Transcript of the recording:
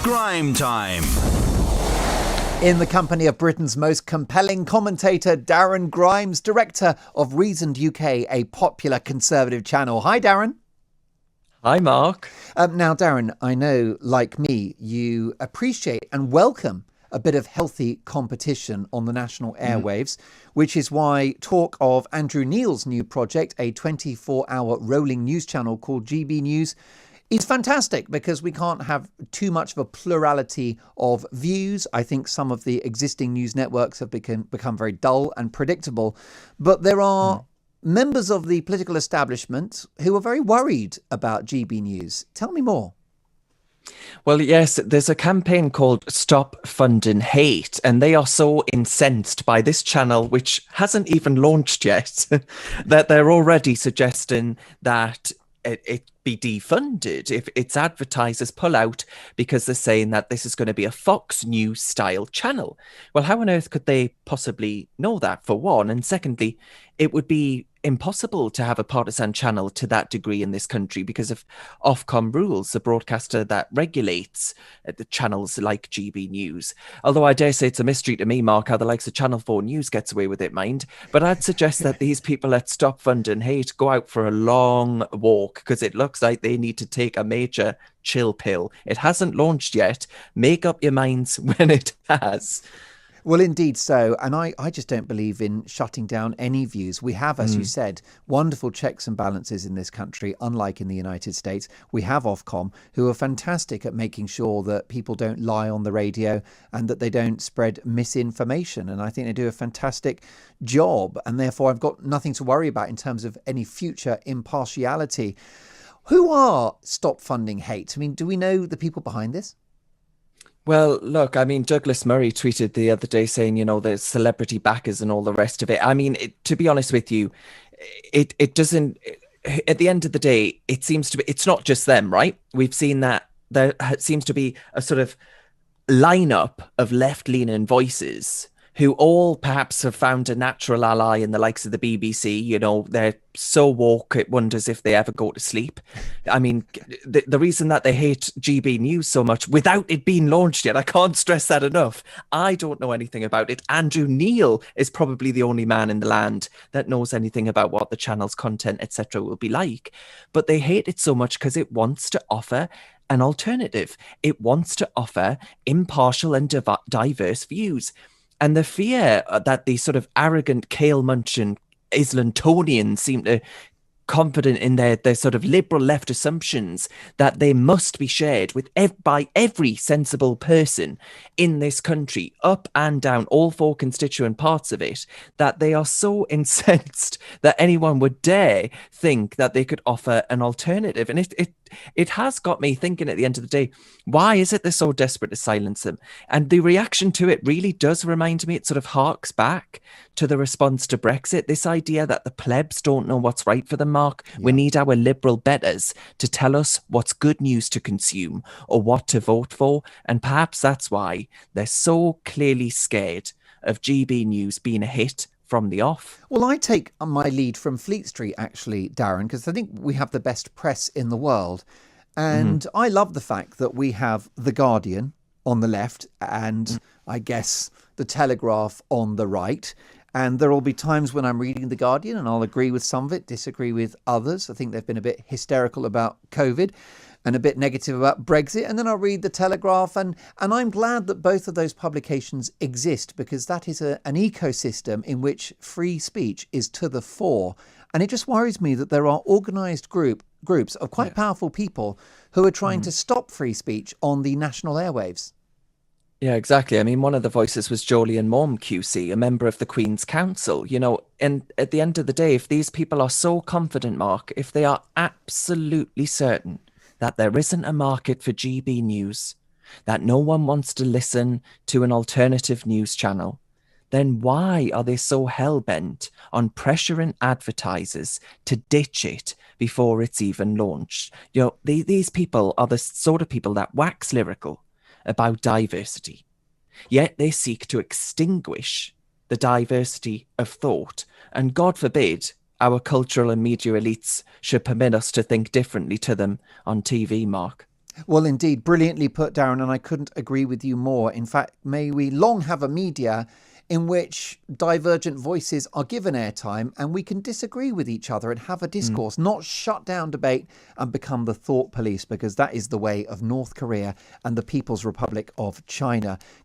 Grime Time. In the company of Britain's most compelling commentator, Darren Grimes, director of Reasoned UK, a popular Conservative channel. Hi, Darren. Hi, Mark. Now, Darren, I know, like me, you appreciate and welcome a bit of healthy competition on the national airwaves, which is why talk of Andrew Neil's new project, a 24-hour rolling news channel called GB News, is fantastic because we can't have too much of a plurality of views. I think some of the existing news networks have become very dull and predictable. But there are members of the political establishment who are very worried about GB News. Tell me more. Well, yes, there's a campaign called Stop Funding Hate, and they are so incensed by this channel, which hasn't even launched yet, that they're already suggesting that it be defunded if its advertisers pull out, because they're saying that this is going to be a Fox News style channel. Well, how on earth could they possibly know that, for one? And secondly, it would be impossible to have a partisan channel to that degree in this country because of Ofcom rules, the broadcaster that regulates the channels like GB News. Although I dare say it's a mystery to me, Mark, how the likes of Channel 4 News gets away with it, mind. But I'd suggest that these people at Stop Funding Hate go out for a long walk, because it looks like they need to take a major chill pill. It hasn't launched yet. Make up your minds when it has. Well, indeed so. And I just don't believe in shutting down any views. We have, as you said, wonderful checks and balances in this country, unlike in the United States. We have Ofcom, who are fantastic at making sure that people don't lie on the radio and that they don't spread misinformation. And I think they do a fantastic job. And therefore, I've got nothing to worry about in terms of any future impartiality. Who are Stop Funding Hate? I mean, do we know the people behind this? Well, look, I mean, Douglas Murray tweeted the other day saying, you know, there's celebrity backers and all the rest of it. I mean, to be honest with you, it doesn't, at the end of the day, it seems to be, it's not just them, right? We've seen that there seems to be a sort of lineup of left-leaning voices who all perhaps have found a natural ally in the likes of the BBC. You know, they're so woke, it wonders if they ever go to sleep. I mean, the reason that they hate GB News so much, without it being launched yet, I can't stress that enough. I don't know anything about it. Andrew Neil is probably the only man in the land that knows anything about what the channel's content, etc. will be like. But they hate it so much because it wants to offer an alternative. It wants to offer impartial and diverse views. And the fear that the sort of arrogant, kale-munching Islantonians seem to confident in their sort of liberal left assumptions that they must be shared with by every sensible person in this country, up and down, all four constituent parts of it, that they are so incensed that anyone would dare think that they could offer an alternative. And it has got me thinking at the end of the day, why is it they're so desperate to silence them? And the reaction to it really does remind me, it sort of harks back to the response to Brexit, this idea that the plebs don't know what's right for them, Mark. Yeah. We need our liberal betters to tell us what's good news to consume or what to vote for. And perhaps that's why they're so clearly scared of GB News being a hit from the off. Well, I take my lead from Fleet Street, actually, Darren, because I think we have the best press in the world. And I love the fact that we have The Guardian on the left and I guess The Telegraph on the right. And there will be times when I'm reading The Guardian and I'll agree with some of it, disagree with others. I think they've been a bit hysterical about COVID and a bit negative about Brexit. And then I'll read The Telegraph. And I'm glad that both of those publications exist, because that is an ecosystem in which free speech is to the fore. And it just worries me that there are organised groups of quite powerful people who are trying to stop free speech on the national airwaves. Yeah, exactly. I mean, one of the voices was Jolyon Maugham QC, a member of the Queen's Council, you know, and at the end of the day, if these people are so confident, Mark, if they are absolutely certain that there isn't a market for GB News, that no one wants to listen to an alternative news channel, then why are they so hell-bent on pressuring advertisers to ditch it before it's even launched? You know, these people are the sort of people that wax lyrical about diversity, yet they seek to extinguish the diversity of thought. And God forbid our cultural and media elites should permit us to think differently to them on TV, Mark. Well, indeed, brilliantly put, Darren, and I couldn't agree with you more. In fact, may we long have a media in which divergent voices are given airtime and we can disagree with each other and have a discourse, not shut down debate and become the thought police, because that is the way of North Korea and the People's Republic of China.